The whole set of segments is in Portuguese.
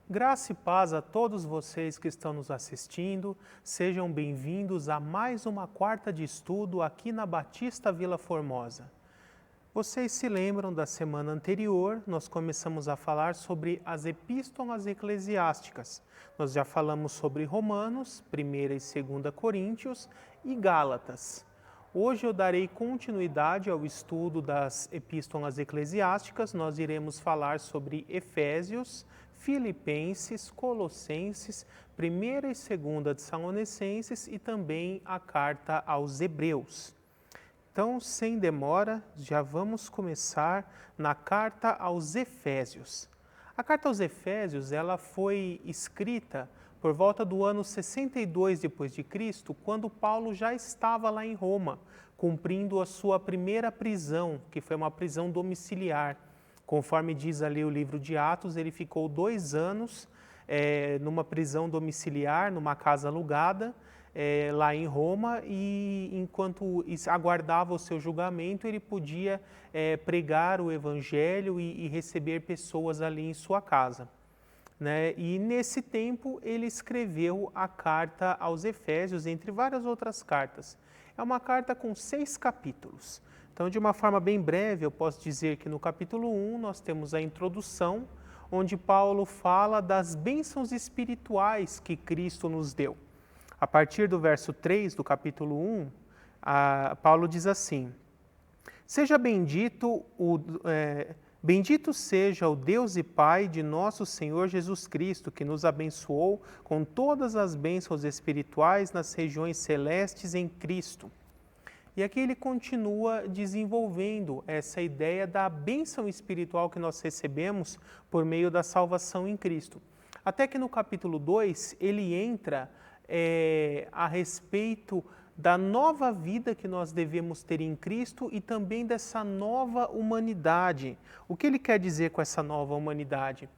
Graça e paz a todos vocês que estão nos assistindo. Sejam bem-vindos a mais uma quarta de estudo aqui na Batista Vila Formosa. Vocês se lembram da semana anterior, nós começamos a falar sobre as epístolas eclesiásticas. Nós já falamos sobre Romanos, 1ª e 2ª Coríntios e Gálatas. Hoje eu darei continuidade ao estudo das epístolas eclesiásticas. Nós iremos falar sobre Efésios, Filipenses, Colossenses, 1ª e 2ª Tessalonicenses e também a carta aos Hebreus. Então, sem demora, já vamos começar na carta aos Efésios. A carta aos Efésios, ela foi escrita por volta do ano 62 d.C., quando Paulo já estava lá em Roma, cumprindo a sua primeira prisão, que foi uma prisão domiciliar. Conforme diz ali o livro de Atos, ele ficou 2 anos numa prisão domiciliar, numa casa alugada, lá em Roma, e enquanto aguardava o seu julgamento, ele podia pregar o evangelho e receber pessoas ali em sua casa. E nesse tempo ele escreveu a carta aos Efésios, entre várias outras cartas. É uma carta com 6 capítulos. Então, de uma forma bem breve, eu posso dizer que no capítulo 1 nós temos a introdução, onde Paulo fala das bênçãos espirituais que Cristo nos deu. A partir do verso 3 do capítulo 1, Paulo diz assim: Seja bendito Bendito seja o Deus e Pai de nosso Senhor Jesus Cristo, que nos abençoou com todas as bênçãos espirituais nas regiões celestes em Cristo. E aqui ele continua desenvolvendo essa ideia da bênção espiritual que nós recebemos por meio da salvação em Cristo. Até que no capítulo 2 ele entra a respeito da nova vida que nós devemos ter em Cristo e também dessa nova humanidade. O que ele quer dizer com essa nova humanidade?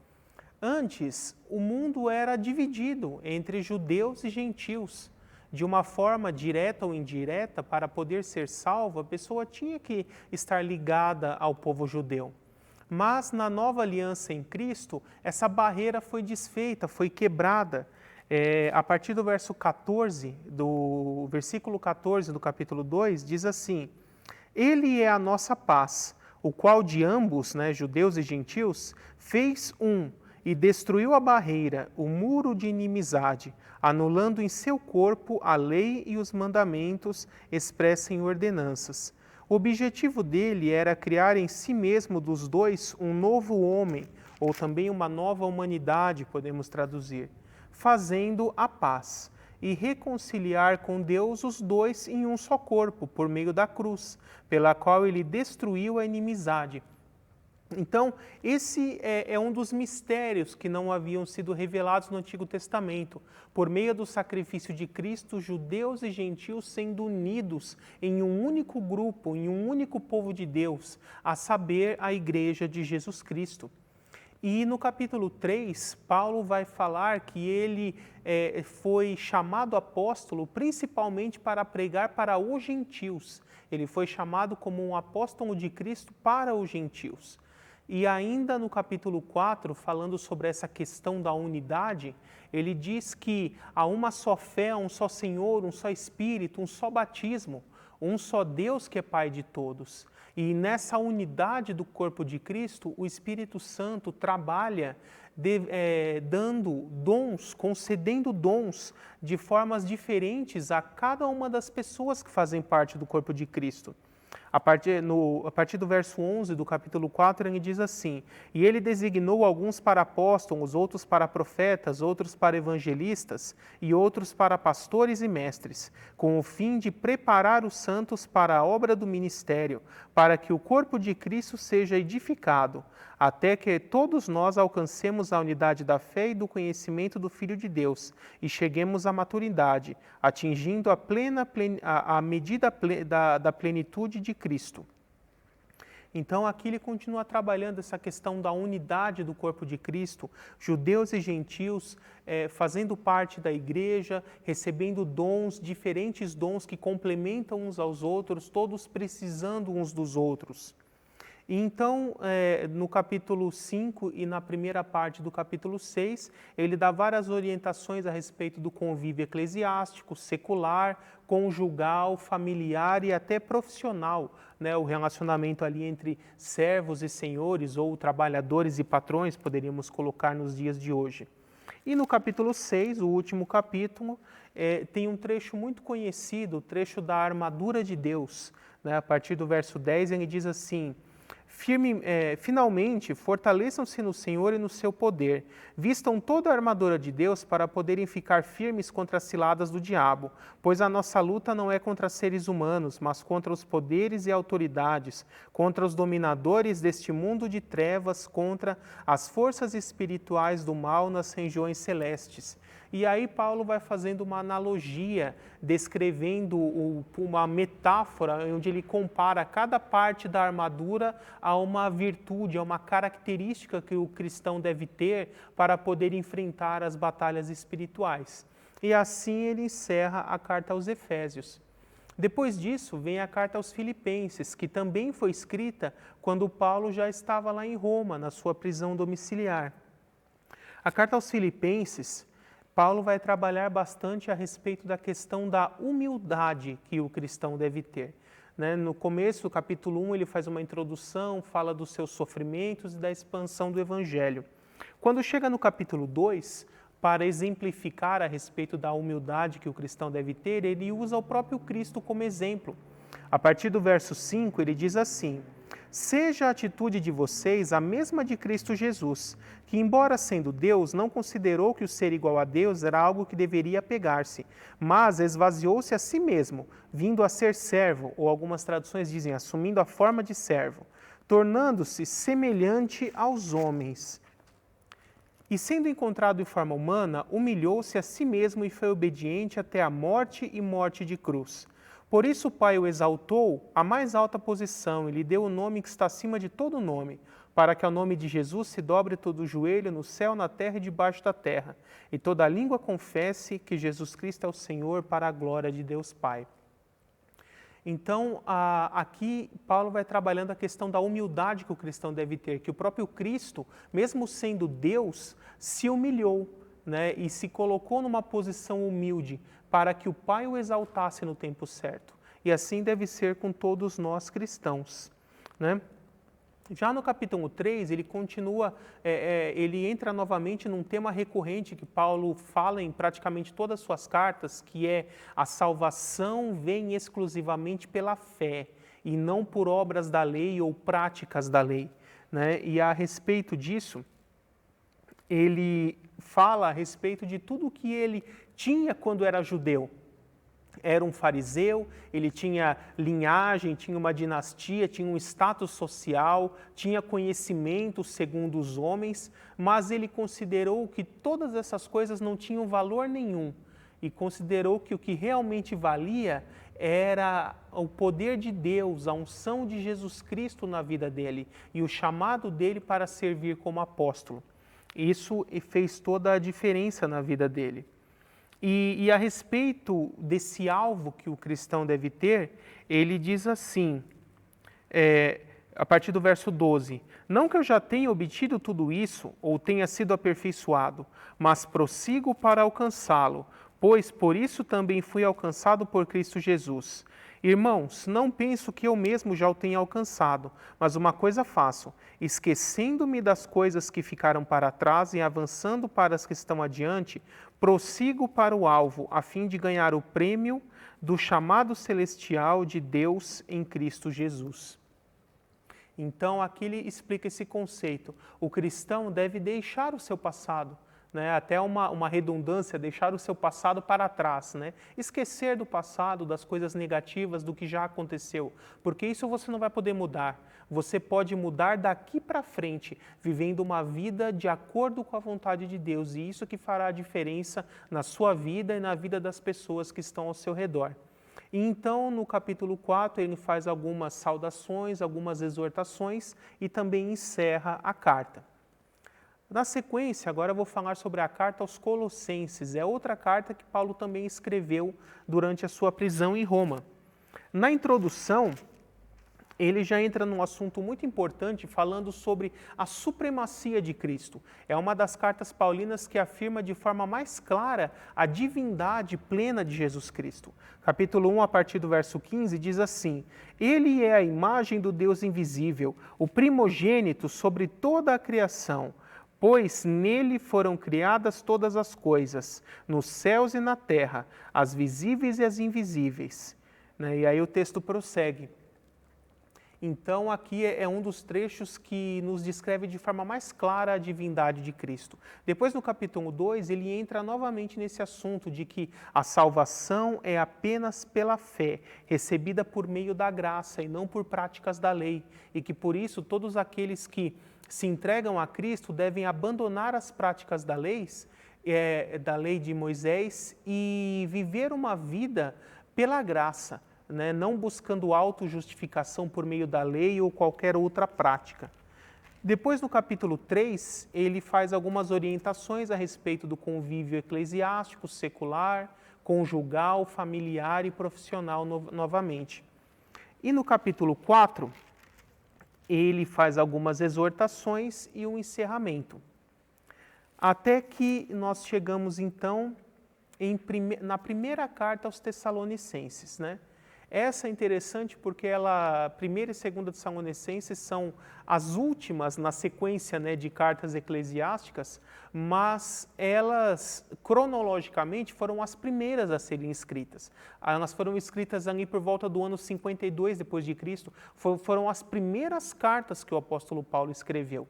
Antes, o mundo era dividido entre judeus e gentios. De uma forma direta ou indireta, para poder ser salva, a pessoa tinha que estar ligada ao povo judeu. Mas na nova aliança em Cristo, essa barreira foi desfeita, foi quebrada. A partir do versículo 14 do capítulo 2, diz assim: Ele é a nossa paz, o qual de ambos, judeus e gentios, fez um e destruiu a barreira, o muro de inimizade, anulando em seu corpo a lei e os mandamentos expressos em ordenanças. O objetivo dele era criar em si mesmo dos dois um novo homem, ou também uma nova humanidade, podemos traduzir, fazendo a paz e reconciliar com Deus os dois em um só corpo, por meio da cruz, pela qual ele destruiu a inimizade. Então, esse é um dos mistérios que não haviam sido revelados no Antigo Testamento. Por meio do sacrifício de Cristo, judeus e gentios sendo unidos em um único grupo, em um único povo de Deus, a saber, a Igreja de Jesus Cristo. E no capítulo 3, Paulo vai falar que ele foi chamado apóstolo principalmente para pregar para os gentios. Ele foi chamado como um apóstolo de Cristo para os gentios. E ainda no capítulo 4, falando sobre essa questão da unidade, ele diz que há uma só fé, um só Senhor, um só Espírito, um só batismo, um só Deus que é Pai de todos. E nessa unidade do corpo de Cristo, o Espírito Santo trabalha dando dons, concedendo dons de formas diferentes a cada uma das pessoas que fazem parte do corpo de Cristo. A partir do verso 11 do capítulo 4, ele diz assim: E ele designou alguns para apóstolos, outros para profetas, outros para evangelistas e outros para pastores e mestres, com o fim de preparar os santos para a obra do ministério, para que o corpo de Cristo seja edificado, até que todos nós alcancemos a unidade da fé e do conhecimento do Filho de Deus e cheguemos à maturidade, atingindo a medida da plenitude de Cristo. Então, aqui ele continua trabalhando essa questão da unidade do corpo de Cristo, judeus e gentios fazendo parte da igreja, recebendo dons, diferentes dons que complementam uns aos outros, todos precisando uns dos outros. E então, no capítulo 5 e na primeira parte do capítulo 6, ele dá várias orientações a respeito do convívio eclesiástico, secular, conjugal, familiar e até profissional, né? O relacionamento ali entre servos e senhores ou trabalhadores e patrões, poderíamos colocar nos dias de hoje. E no capítulo 6, o último capítulo, tem um trecho muito conhecido, o trecho da armadura de Deus, né? A partir do verso 10, ele diz assim: finalmente, fortaleçam-se no Senhor e no seu poder. Vistam toda a armadura de Deus para poderem ficar firmes contra as ciladas do diabo, pois a nossa luta não é contra seres humanos, mas contra os poderes e autoridades, contra os dominadores deste mundo de trevas, contra as forças espirituais do mal nas regiões celestes. E aí Paulo vai fazendo uma analogia, descrevendo uma metáfora, onde ele compara cada parte da armadura a uma virtude, a uma característica que o cristão deve ter para poder enfrentar as batalhas espirituais. E assim ele encerra a carta aos Efésios. Depois disso, vem a carta aos Filipenses, que também foi escrita quando Paulo já estava lá em Roma, na sua prisão domiciliar. A carta aos Filipenses, Paulo vai trabalhar bastante a respeito da questão da humildade que o cristão deve ter. No começo do capítulo 1, ele faz uma introdução, fala dos seus sofrimentos e da expansão do Evangelho. Quando chega no capítulo 2, para exemplificar a respeito da humildade que o cristão deve ter, ele usa o próprio Cristo como exemplo. A partir do verso 5, ele diz assim: seja a atitude de vocês a mesma de Cristo Jesus, que, embora sendo Deus, não considerou que o ser igual a Deus era algo que deveria apegar-se, mas esvaziou-se a si mesmo, vindo a ser servo, ou algumas traduções dizem, assumindo a forma de servo, tornando-se semelhante aos homens. E sendo encontrado em forma humana, humilhou-se a si mesmo e foi obediente até a morte e morte de cruz. Por isso o Pai o exaltou à mais alta posição e lhe deu o nome que está acima de todo nome, para que ao nome de Jesus se dobre todo o joelho no céu, na terra e debaixo da terra, e toda a língua confesse que Jesus Cristo é o Senhor, para a glória de Deus Pai. Então, aqui Paulo vai trabalhando a questão da humildade que o cristão deve ter, que o próprio Cristo, mesmo sendo Deus, se humilhou, né, e se colocou numa posição humilde para que o Pai o exaltasse no tempo certo. E assim deve ser com todos nós cristãos, né? Já no capítulo 3, ele continua, ele entra novamente num tema recorrente que Paulo fala em praticamente todas as suas cartas, que é a salvação vem exclusivamente pela fé e não por obras da lei ou práticas da lei, né? E a respeito disso, ele fala a respeito de tudo que ele tinha quando era judeu. Era um fariseu, ele tinha linhagem, tinha uma dinastia, tinha um status social, tinha conhecimento segundo os homens, mas ele considerou que todas essas coisas não tinham valor nenhum e considerou que o que realmente valia era o poder de Deus, a unção de Jesus Cristo na vida dele e o chamado dele para servir como apóstolo. Isso fez toda a diferença na vida dele. E a respeito desse alvo que o cristão deve ter, ele diz assim, a partir do verso 12: não que eu já tenha obtido tudo isso, ou tenha sido aperfeiçoado, mas prossigo para alcançá-lo, pois por isso também fui alcançado por Cristo Jesus. Irmãos, não penso que eu mesmo já o tenha alcançado, mas uma coisa faço, esquecendo-me das coisas que ficaram para trás e avançando para as que estão adiante, prossigo para o alvo, a fim de ganhar o prêmio do chamado celestial de Deus em Cristo Jesus. Então, aqui ele explica esse conceito. O cristão deve deixar o seu passado, né? Até uma redundância, deixar o seu passado para trás, né? Esquecer do passado, das coisas negativas, do que já aconteceu, porque isso você não vai poder mudar. Você pode mudar daqui para frente, vivendo uma vida de acordo com a vontade de Deus, e isso que fará a diferença na sua vida e na vida das pessoas que estão ao seu redor. E então, no capítulo 4, ele faz algumas saudações, algumas exortações e também encerra a carta. Na sequência, agora eu vou falar sobre a carta aos Colossenses. É outra carta que Paulo também escreveu durante a sua prisão em Roma. Na introdução, ele já entra num assunto muito importante falando sobre a supremacia de Cristo. É uma das cartas paulinas que afirma de forma mais clara a divindade plena de Jesus Cristo. Capítulo 1, a partir do verso 15, diz assim: Ele é a imagem do Deus invisível, o primogênito sobre toda a criação, pois nele foram criadas todas as coisas, nos céus e na terra, as visíveis e as invisíveis. E aí o texto prossegue. Então, aqui é um dos trechos que nos descreve de forma mais clara a divindade de Cristo. Depois, no capítulo 2, ele entra novamente nesse assunto de que a salvação é apenas pela fé, recebida por meio da graça e não por práticas da lei, e que por isso todos aqueles que se entregam a Cristo devem abandonar as práticas da lei de Moisés e viver uma vida pela graça, não buscando autojustificação por meio da lei ou qualquer outra prática. Depois, no capítulo 3, ele faz algumas orientações a respeito do convívio eclesiástico, secular, conjugal, familiar e profissional novamente. E no capítulo 4, ele faz algumas exortações e um encerramento. Até que nós chegamos, então, na primeira carta aos Tessalonicenses, Essa é interessante porque ela, 1ª e 2ª Tessalonicenses são as últimas na sequência de cartas eclesiásticas, mas elas, cronologicamente, foram as primeiras a serem escritas. Elas foram escritas ali por volta do ano 52 depois de Cristo, foram as primeiras cartas que o apóstolo Paulo escreveu.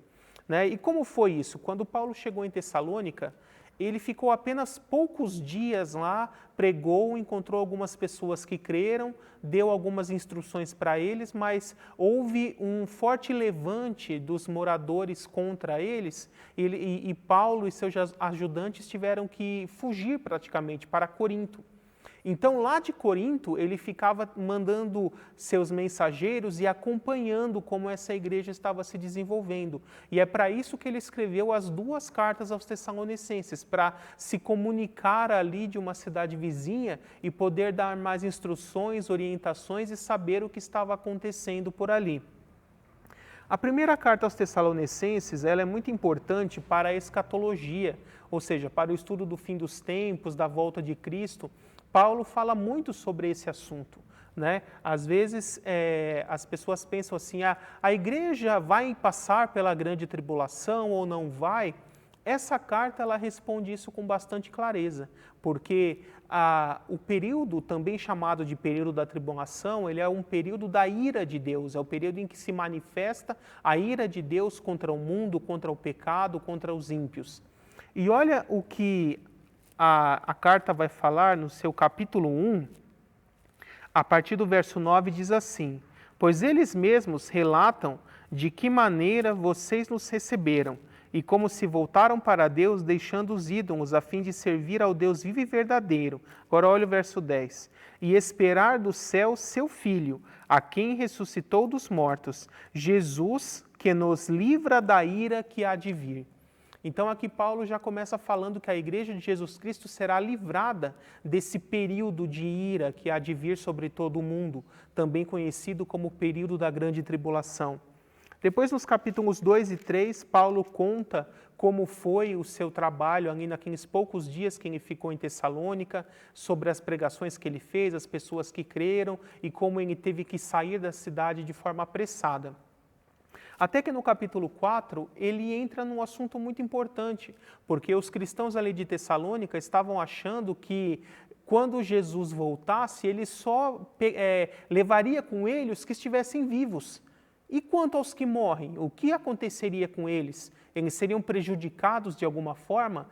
E como foi isso? Quando Paulo chegou em Tessalônica, ele ficou apenas poucos dias lá, pregou, encontrou algumas pessoas que creram, deu algumas instruções para eles, mas houve um forte levante dos moradores contra eles e Paulo e seus ajudantes tiveram que fugir praticamente para Corinto. Então, lá de Corinto, ele ficava mandando seus mensageiros e acompanhando como essa igreja estava se desenvolvendo. E é para isso que ele escreveu as 2 cartas aos Tessalonicenses, para se comunicar ali de uma cidade vizinha e poder dar mais instruções, orientações e saber o que estava acontecendo por ali. A primeira carta aos Tessalonicenses ela é muito importante para a escatologia, ou seja, para o estudo do fim dos tempos, da volta de Cristo. Paulo fala muito sobre esse assunto. Às vezes as pessoas pensam assim, a igreja vai passar pela grande tribulação ou não vai? Essa carta ela responde isso com bastante clareza, porque o período, também chamado de período da tribulação, ele é um período da ira de Deus, é o período em que se manifesta a ira de Deus contra o mundo, contra o pecado, contra os ímpios. E olha o que a carta vai falar no seu capítulo 1, a partir do verso 9, diz assim: Pois eles mesmos relatam de que maneira vocês nos receberam, e como se voltaram para Deus, deixando os ídolos, a fim de servir ao Deus vivo e verdadeiro. Agora olha o verso 10. E esperar do céu seu Filho, a quem ressuscitou dos mortos, Jesus, que nos livra da ira que há de vir. Então aqui Paulo já começa falando que a igreja de Jesus Cristo será livrada desse período de ira que há de vir sobre todo o mundo, também conhecido como o período da grande tribulação. Depois, nos capítulos 2 e 3, Paulo conta como foi o seu trabalho ali naqueles poucos dias que ele ficou em Tessalônica, sobre as pregações que ele fez, as pessoas que creram e como ele teve que sair da cidade de forma apressada. Até que no capítulo 4, ele entra num assunto muito importante, porque os cristãos ali de Tessalônica estavam achando que quando Jesus voltasse, ele só levaria com ele os que estivessem vivos. E quanto aos que morrem, o que aconteceria com eles? Eles seriam prejudicados de alguma forma?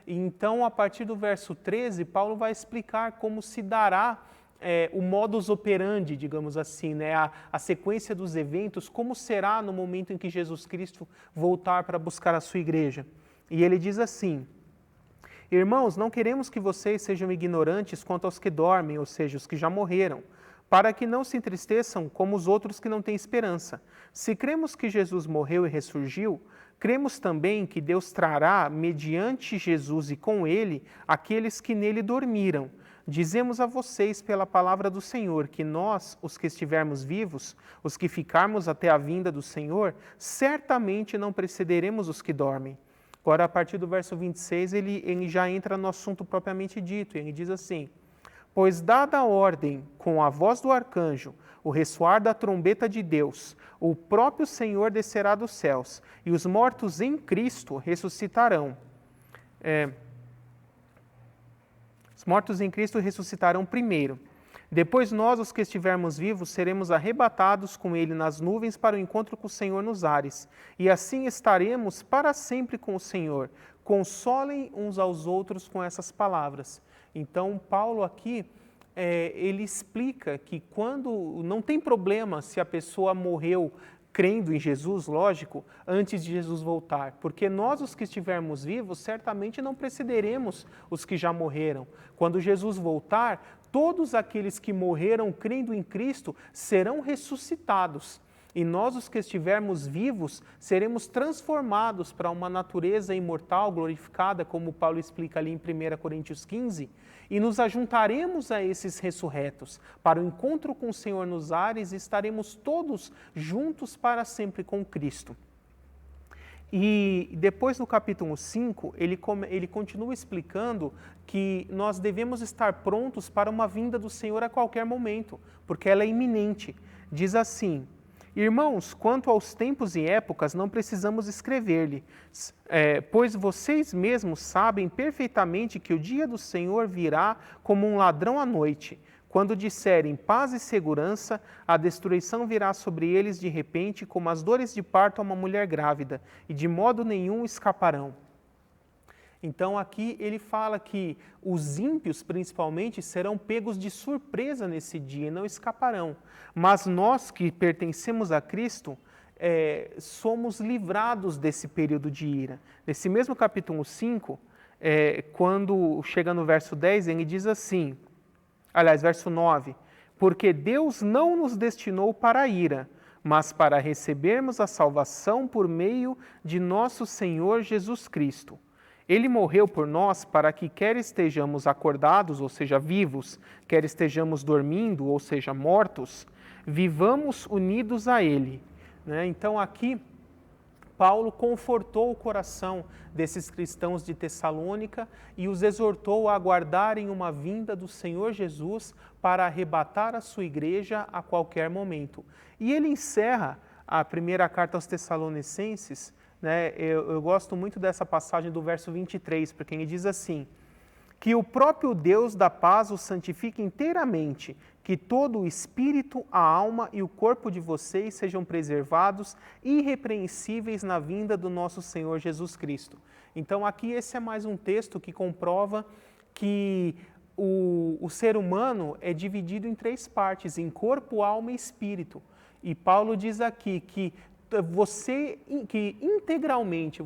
Então, a partir do verso 13, Paulo vai explicar como se dará o modus operandi, digamos assim, a sequência dos eventos, como será no momento em que Jesus Cristo voltar para buscar a sua igreja. E ele diz assim: Irmãos, não queremos que vocês sejam ignorantes quanto aos que dormem, ou seja, os que já morreram, para que não se entristeçam como os outros que não têm esperança. Se cremos que Jesus morreu e ressurgiu, cremos também que Deus trará, mediante Jesus e com ele, aqueles que nele dormiram. Dizemos a vocês pela palavra do Senhor que nós, os que estivermos vivos, os que ficarmos até a vinda do Senhor, certamente não precederemos os que dormem. Agora, a partir do verso 26, ele já entra no assunto propriamente dito. Ele diz assim: pois dada a ordem com a voz do arcanjo, o ressoar da trombeta de Deus, o próprio Senhor descerá dos céus, e os mortos em Cristo ressuscitarão. Os mortos em Cristo ressuscitarão primeiro. Depois nós, os que estivermos vivos, seremos arrebatados com Ele nas nuvens para o encontro com o Senhor nos ares. E assim estaremos para sempre com o Senhor. Consolem uns aos outros com essas palavras. Então, Paulo aqui, ele explica que quando não tem problema se a pessoa morreu crendo em Jesus, lógico, antes de Jesus voltar, porque nós, os que estivermos vivos, certamente não precederemos os que já morreram. Quando Jesus voltar, todos aqueles que morreram crendo em Cristo serão ressuscitados. E nós, os que estivermos vivos, seremos transformados para uma natureza imortal, glorificada, como Paulo explica ali em 1 Coríntios 15, e nos ajuntaremos a esses ressurretos para o encontro com o Senhor nos ares e estaremos todos juntos para sempre com Cristo. E depois no capítulo 5, ele continua explicando que nós devemos estar prontos para uma vinda do Senhor a qualquer momento, porque ela é iminente. Diz assim: irmãos, quanto aos tempos e épocas, não precisamos escrever-lhe, pois vocês mesmos sabem perfeitamente que o dia do Senhor virá como um ladrão à noite. Quando disserem paz e segurança, a destruição virá sobre eles de repente, como as dores de parto a uma mulher grávida, e de modo nenhum escaparão. Então aqui ele fala que os ímpios, principalmente, serão pegos de surpresa nesse dia e não escaparão. Mas nós que pertencemos a Cristo, somos livrados desse período de ira. Nesse mesmo capítulo 5, quando chega no verso 10, ele diz assim, aliás, verso 9, porque Deus não nos destinou para a ira, mas para recebermos a salvação por meio de nosso Senhor Jesus Cristo. Ele morreu por nós para que quer estejamos acordados, ou seja, vivos, quer estejamos dormindo, ou seja, mortos, vivamos unidos a Ele. Então aqui, Paulo confortou o coração desses cristãos de Tessalônica e os exortou a aguardarem uma vinda do Senhor Jesus para arrebatar a sua igreja a qualquer momento. E ele encerra a primeira carta aos Tessalonicenses. Eu gosto muito dessa passagem do verso 23, porque ele diz assim, que o próprio Deus da paz os santifique inteiramente, que todo o espírito, a alma e o corpo de vocês sejam preservados irrepreensíveis na vinda do nosso Senhor Jesus Cristo. Então aqui esse é mais um texto que comprova que o ser humano é dividido em três partes, em corpo, alma e espírito. E Paulo diz aqui que vocês integralmente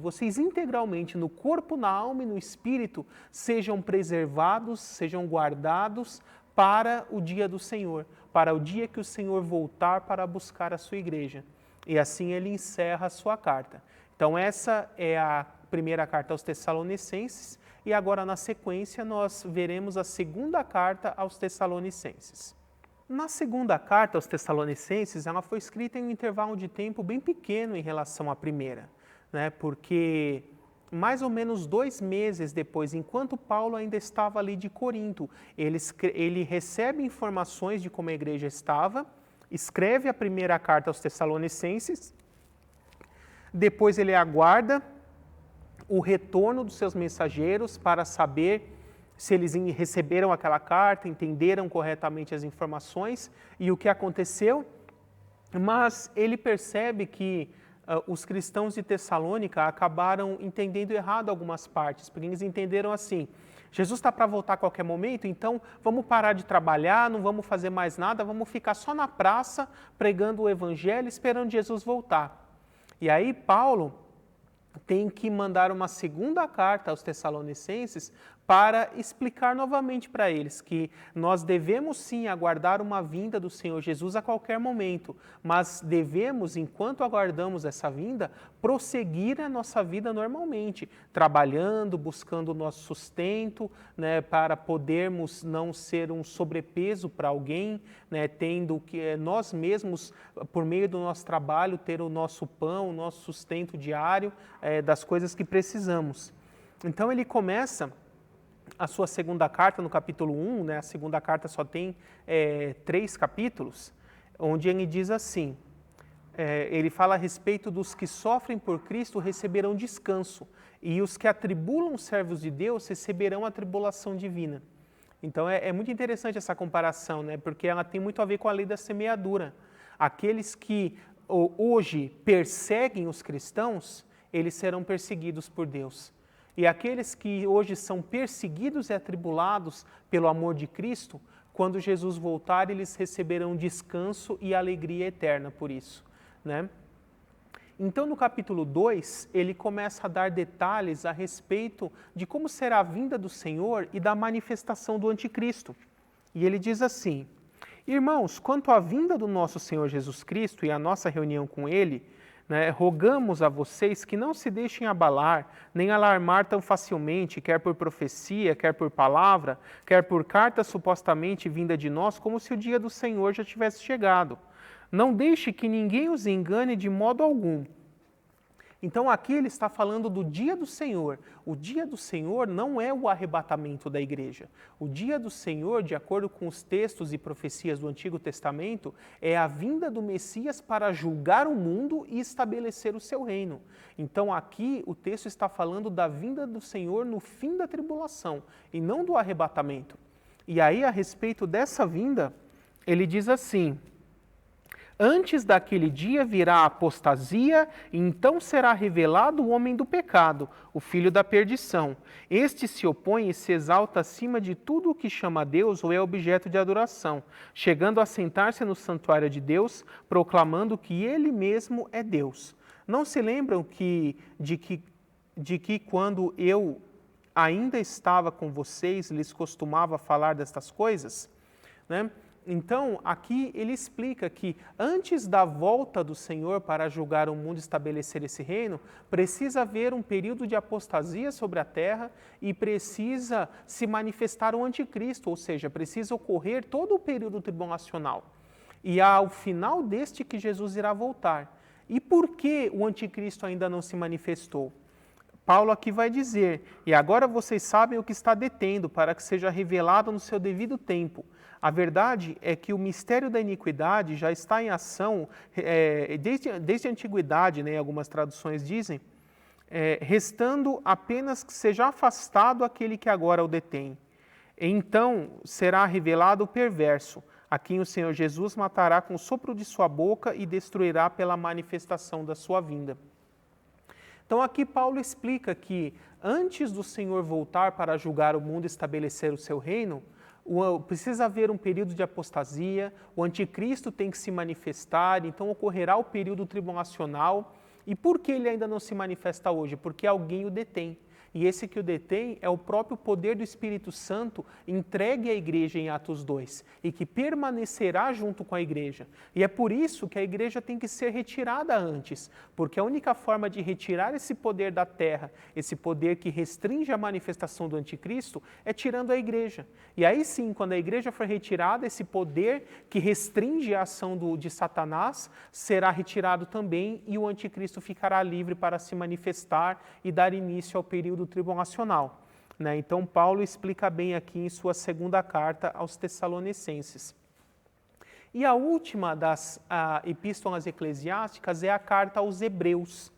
no corpo, na alma e no espírito sejam preservados, sejam guardados para o dia do Senhor, para o dia que o Senhor voltar para buscar a sua igreja. E assim ele encerra a sua carta. Então essa é a primeira carta aos Tessalonicenses e agora na sequência nós veremos a segunda carta aos Tessalonicenses. Na segunda carta aos Tessalonicenses, ela foi escrita em um intervalo de tempo bem pequeno em relação à primeira, porque mais ou menos 2 meses depois, enquanto Paulo ainda estava ali de Corinto, ele recebe informações de como a igreja estava, escreve a primeira carta aos Tessalonicenses, depois ele aguarda o retorno dos seus mensageiros para saber se eles receberam aquela carta, entenderam corretamente as informações e o que aconteceu, mas ele percebe que os cristãos de Tessalônica acabaram entendendo errado algumas partes, porque eles entenderam assim, Jesus está para voltar a qualquer momento, então vamos parar de trabalhar, não vamos fazer mais nada, vamos ficar só na praça pregando o evangelho, esperando Jesus voltar. E aí Paulo tem que mandar uma segunda carta aos Tessalonicenses para explicar novamente para eles que nós devemos sim aguardar uma vinda do Senhor Jesus a qualquer momento, mas devemos, enquanto aguardamos essa vinda, prosseguir a nossa vida normalmente, trabalhando, buscando o nosso sustento, né, para podermos não ser um sobrepeso para alguém, né, tendo que nós mesmos, por meio do nosso trabalho, ter o nosso pão, o nosso sustento diário, das coisas que precisamos. Então ele começa a sua segunda carta no capítulo 1, né, a segunda carta só tem 3 capítulos, onde ele diz assim, ele fala a respeito dos que sofrem por Cristo receberão descanso, e os que atribulam servos de Deus receberão a tribulação divina. Então é muito interessante essa comparação, né? Porque ela tem muito a ver com a lei da semeadura. Aqueles que hoje perseguem os cristãos, eles serão perseguidos por Deus. E aqueles que hoje são perseguidos e atribulados pelo amor de Cristo, quando Jesus voltar, eles receberão descanso e alegria eterna por isso, né? Então, no capítulo 2, ele começa a dar detalhes a respeito de como será a vinda do Senhor e da manifestação do anticristo. E ele diz assim, irmãos, quanto à vinda do nosso Senhor Jesus Cristo e à nossa reunião com Ele, né, rogamos a vocês que não se deixem abalar, nem alarmar tão facilmente, quer por profecia, quer por palavra, quer por carta supostamente vinda de nós, como se o dia do Senhor já tivesse chegado. Não deixe que ninguém os engane de modo algum. Então aqui ele está falando do dia do Senhor. O dia do Senhor não é o arrebatamento da igreja. O dia do Senhor, de acordo com os textos e profecias do Antigo Testamento, é a vinda do Messias para julgar o mundo e estabelecer o seu reino. Então aqui o texto está falando da vinda do Senhor no fim da tribulação e não do arrebatamento. E aí, a respeito dessa vinda, ele diz assim, antes daquele dia virá a apostasia, e então será revelado o homem do pecado, o filho da perdição. Este se opõe e se exalta acima de tudo o que chama Deus ou é objeto de adoração, chegando a sentar-se no santuário de Deus, proclamando que ele mesmo é Deus. Não se lembram de que quando eu ainda estava com vocês, lhes costumava falar destas coisas? Né? Então, aqui ele explica que antes da volta do Senhor para julgar o mundo e estabelecer esse reino, precisa haver um período de apostasia sobre a terra e precisa se manifestar o anticristo, ou seja, precisa ocorrer todo o período tribulacional. E ao final deste que Jesus irá voltar. E por que o anticristo ainda não se manifestou? Paulo aqui vai dizer, e agora vocês sabem o que está detendo, para que seja revelado no seu devido tempo. A verdade é que o mistério da iniquidade já está em ação desde a antiguidade, né, algumas traduções dizem, restando apenas que seja afastado aquele que agora o detém. Então será revelado o perverso, a quem o Senhor Jesus matará com o sopro de sua boca e destruirá pela manifestação da sua vinda. Então aqui Paulo explica que antes do Senhor voltar para julgar o mundo e estabelecer o seu reino, precisa haver um período de apostasia, o anticristo tem que se manifestar, então ocorrerá o período tribulacional. E por que ele ainda não se manifesta hoje? Porque alguém o detém. E esse que o detém é o próprio poder do Espírito Santo entregue à igreja em Atos 2 e que permanecerá junto com a igreja. E é por isso que a igreja tem que ser retirada antes, porque a única forma de retirar esse poder da terra, esse poder que restringe a manifestação do anticristo, é tirando a igreja. E aí sim, quando a igreja for retirada, esse poder que restringe a ação de Satanás será retirado também e o anticristo ficará livre para se manifestar e dar início ao período tribulacional, né? Então Paulo explica bem aqui em sua segunda carta aos Tessalonicenses. E a última das epístolas eclesiásticas é a carta aos Hebreus.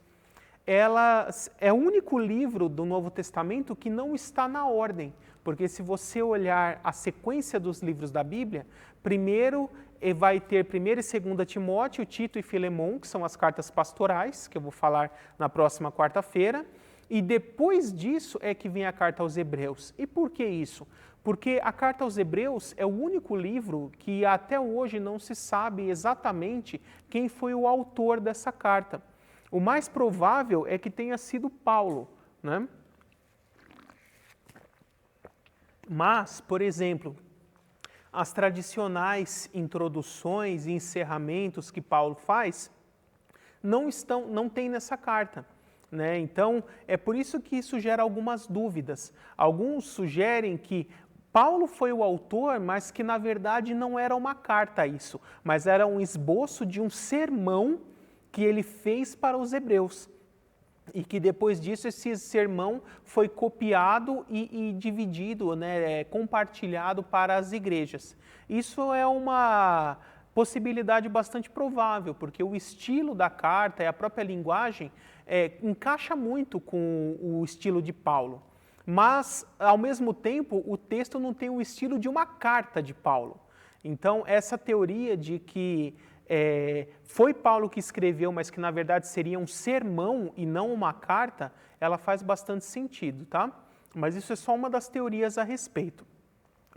Ela é o único livro do Novo Testamento que não está na ordem, porque se você olhar a sequência dos livros da Bíblia, primeiro vai ter 1º e 2º Timóteo, Tito e Filemão, que são as cartas pastorais, que eu vou falar na próxima quarta-feira, e depois disso é que vem a carta aos Hebreus. E por que isso? Porque a carta aos Hebreus é o único livro que até hoje não se sabe exatamente quem foi o autor dessa carta. O mais provável é que tenha sido Paulo, né? Mas, por exemplo, as tradicionais introduções e encerramentos que Paulo faz não tem nessa carta. Né? Então, é por isso que isso gera algumas dúvidas. Alguns sugerem que Paulo foi o autor, mas que na verdade não era uma carta isso, mas era um esboço de um sermão que ele fez para os hebreus. E que depois disso esse sermão foi copiado e dividido, né, compartilhado para as igrejas. Isso é uma possibilidade bastante provável, porque o estilo da carta e a própria linguagem encaixa muito com o estilo de Paulo. Mas, ao mesmo tempo, o texto não tem o estilo de uma carta de Paulo. Então, essa teoria de que foi Paulo que escreveu, mas que na verdade seria um sermão e não uma carta, ela faz bastante sentido, tá? Mas isso é só uma das teorias a respeito.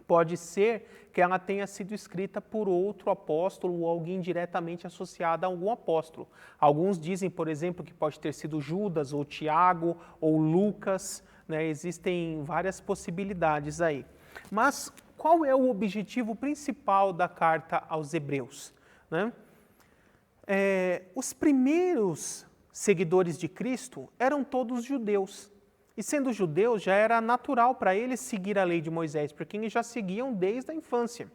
Pode ser que ela tenha sido escrita por outro apóstolo ou alguém diretamente associado a algum apóstolo. Alguns dizem, por exemplo, que pode ter sido Judas, ou Tiago, ou Lucas, né? Existem várias possibilidades aí. Mas qual é o objetivo principal da carta aos Hebreus? Né? Os primeiros seguidores de Cristo eram todos judeus. E sendo judeus, já era natural para eles seguir a lei de Moisés, porque eles já seguiam desde a infância.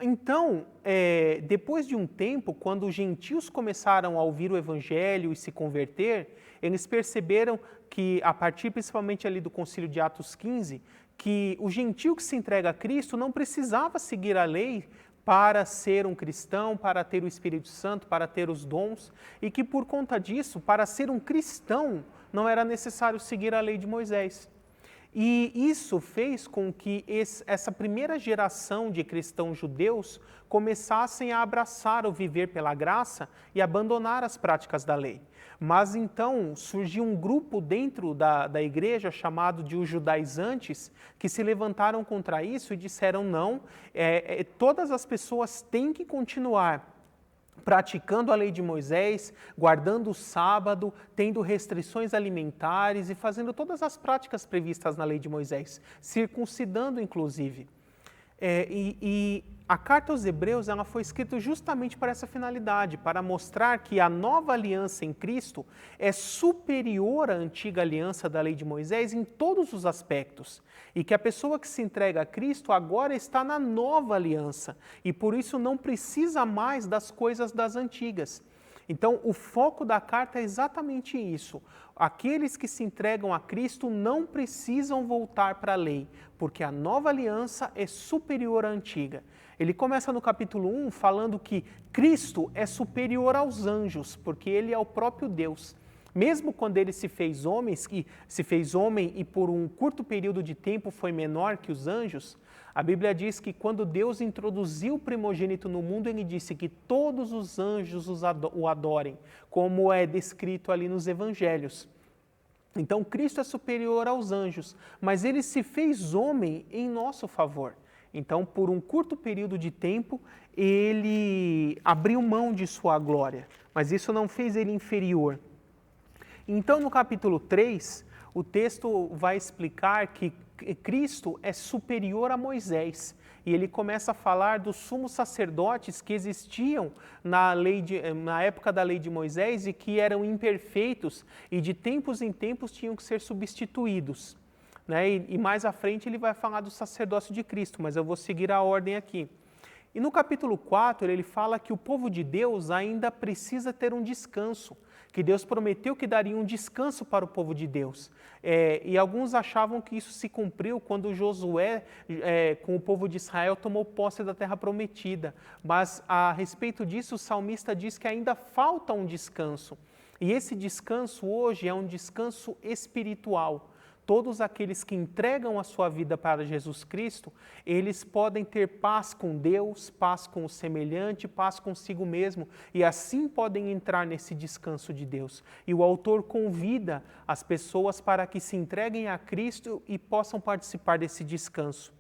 Então, depois de um tempo, quando os gentios começaram a ouvir o evangelho e se converter, eles perceberam que, a partir principalmente ali do concílio de Atos 15, que o gentio que se entrega a Cristo não precisava seguir a lei para ser um cristão, para ter o Espírito Santo, para ter os dons, e que por conta disso, para ser um cristão, não era necessário seguir a lei de Moisés. E isso fez com que essa primeira geração de cristãos judeus começassem a abraçar o viver pela graça e abandonar as práticas da lei. Mas então surgiu um grupo dentro da igreja chamado de os judaizantes que se levantaram contra isso e disseram não, todas as pessoas têm que continuar praticando a lei de Moisés, guardando o sábado, tendo restrições alimentares e fazendo todas as práticas previstas na lei de Moisés, circuncidando inclusive. E a carta aos Hebreus ela foi escrita justamente para essa finalidade, para mostrar que a nova aliança em Cristo é superior à antiga aliança da lei de Moisés em todos os aspectos. E que a pessoa que se entrega a Cristo agora está na nova aliança e por isso não precisa mais das coisas das antigas. Então, o foco da carta é exatamente isso. Aqueles que se entregam a Cristo não precisam voltar para a lei, porque a nova aliança é superior à antiga. Ele começa no capítulo 1 falando que Cristo é superior aos anjos, porque ele é o próprio Deus. Mesmo quando ele se fez homem e por um curto período de tempo foi menor que os anjos, a Bíblia diz que quando Deus introduziu o primogênito no mundo, ele disse que todos os anjos o adorem, como é descrito ali nos evangelhos. Então Cristo é superior aos anjos, mas ele se fez homem em nosso favor. Então, por um curto período de tempo, ele abriu mão de sua glória, mas isso não fez ele inferior. Então, no capítulo 3, o texto vai explicar que Cristo é superior a Moisés. E ele começa a falar dos sumos sacerdotes que existiam na época da lei de Moisés e que eram imperfeitos e de tempos em tempos tinham que ser substituídos. Né? E mais à frente ele vai falar do sacerdócio de Cristo, mas eu vou seguir a ordem aqui. E no capítulo 4 ele fala que o povo de Deus ainda precisa ter um descanso, que Deus prometeu que daria um descanso para o povo de Deus. E alguns achavam que isso se cumpriu quando Josué, com o povo de Israel, tomou posse da terra prometida. Mas a respeito disso, o salmista diz que ainda falta um descanso. E esse descanso hoje é um descanso espiritual. Todos aqueles que entregam a sua vida para Jesus Cristo, eles podem ter paz com Deus, paz com o semelhante, paz consigo mesmo, e assim podem entrar nesse descanso de Deus. E o autor convida as pessoas para que se entreguem a Cristo e possam participar desse descanso.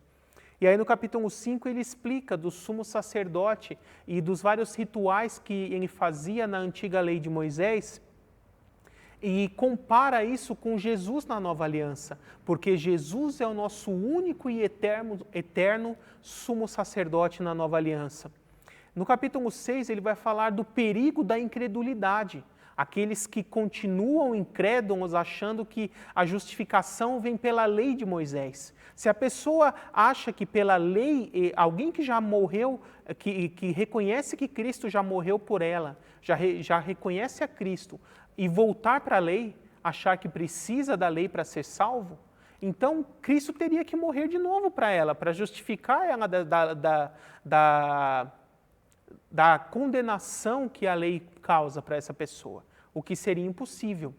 E aí no capítulo 5 ele explica do sumo sacerdote e dos vários rituais que ele fazia na antiga lei de Moisés, e compara isso com Jesus na nova aliança, porque Jesus é o nosso único e eterno sumo sacerdote na nova aliança. No capítulo 6, ele vai falar do perigo da incredulidade. Aqueles que continuam incrédulos achando que a justificação vem pela lei de Moisés. Se a pessoa acha que pela lei, alguém que já morreu, que reconhece que Cristo já morreu por ela, já reconhece a Cristo, e voltar para a lei, achar que precisa da lei para ser salvo, então Cristo teria que morrer de novo para ela, para justificar ela da condenação que a lei causa para essa pessoa, o que seria impossível.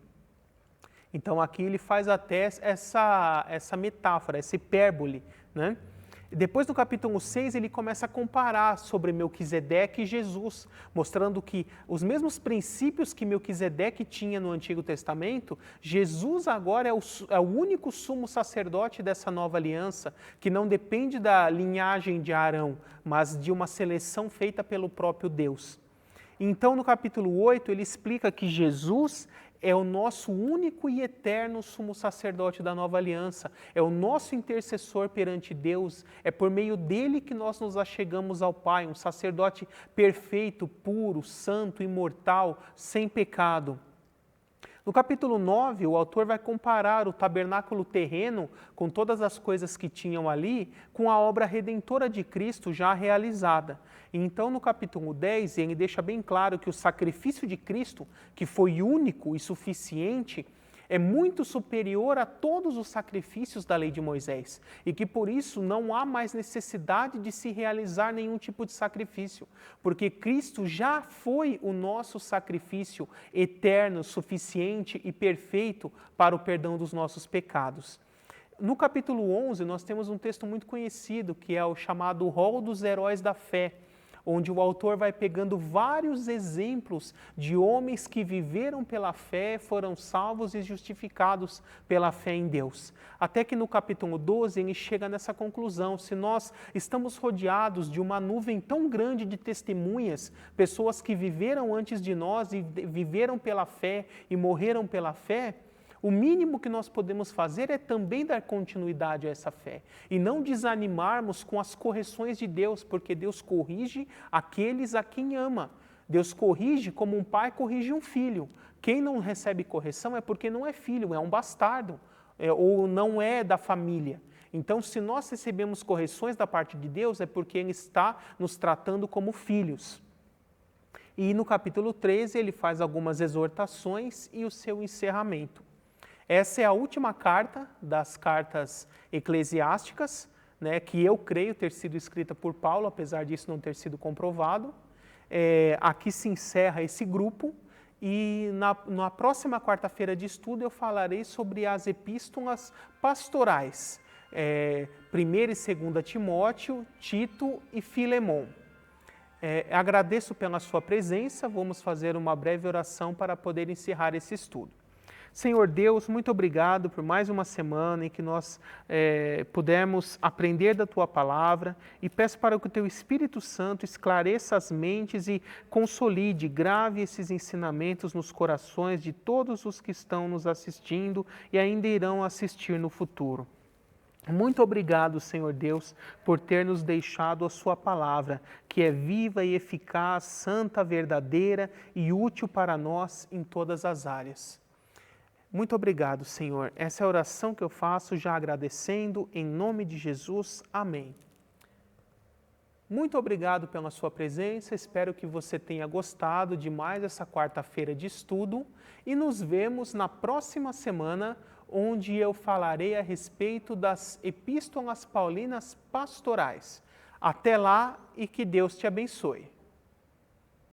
Então aqui ele faz até essa metáfora, essa hipérbole, né? Depois no capítulo 6 ele começa a comparar sobre Melquisedeque e Jesus, mostrando que os mesmos princípios que Melquisedeque tinha no Antigo Testamento, Jesus agora é o único sumo sacerdote dessa nova aliança, que não depende da linhagem de Arão, mas de uma seleção feita pelo próprio Deus. Então no capítulo 8 ele explica que Jesus é o nosso único e eterno sumo sacerdote da nova aliança, é o nosso intercessor perante Deus, é por meio dele que nós nos achegamos ao Pai, um sacerdote perfeito, puro, santo, imortal, sem pecado. No capítulo 9, o autor vai comparar o tabernáculo terreno, com todas as coisas que tinham ali, com a obra redentora de Cristo já realizada. E então, no capítulo 10, ele deixa bem claro que o sacrifício de Cristo, que foi único e suficiente, é muito superior a todos os sacrifícios da lei de Moisés e que por isso não há mais necessidade de se realizar nenhum tipo de sacrifício, porque Cristo já foi o nosso sacrifício eterno, suficiente e perfeito para o perdão dos nossos pecados. No capítulo 11 nós temos um texto muito conhecido que é o chamado Rol dos Heróis da Fé, onde o autor vai pegando vários exemplos de homens que viveram pela fé, foram salvos e justificados pela fé em Deus. Até que no capítulo 12 ele chega nessa conclusão: se nós estamos rodeados de uma nuvem tão grande de testemunhas, pessoas que viveram antes de nós e viveram pela fé e morreram pela fé, o mínimo que nós podemos fazer é também dar continuidade a essa fé e não desanimarmos com as correções de Deus, porque Deus corrige aqueles a quem ama. Deus corrige como um pai corrige um filho. Quem não recebe correção é porque não é filho, é um bastardo, ou não é da família. Então, se nós recebemos correções da parte de Deus, é porque Ele está nos tratando como filhos. E no capítulo 13 ele faz algumas exortações e o seu encerramento. Essa é a última carta das cartas eclesiásticas, né, que eu creio ter sido escrita por Paulo, apesar disso não ter sido comprovado. Aqui se encerra esse grupo e na próxima quarta-feira de estudo eu falarei sobre as epístolas pastorais, 1 e 2 Timóteo, Tito e Filemon. Agradeço pela sua presença, vamos fazer uma breve oração para poder encerrar esse estudo. Senhor Deus, muito obrigado por mais uma semana em que nós pudemos aprender da Tua Palavra e peço para que o Teu Espírito Santo esclareça as mentes e consolide, grave esses ensinamentos nos corações de todos os que estão nos assistindo e ainda irão assistir no futuro. Muito obrigado, Senhor Deus, por ter nos deixado a Sua Palavra, que é viva e eficaz, santa, verdadeira e útil para nós em todas as áreas. Muito obrigado, Senhor. Essa é a oração que eu faço já agradecendo, em nome de Jesus. Amém. Muito obrigado pela sua presença, espero que você tenha gostado de mais essa quarta-feira de estudo e nos vemos na próxima semana, onde eu falarei a respeito das epístolas paulinas pastorais. Até lá e que Deus te abençoe.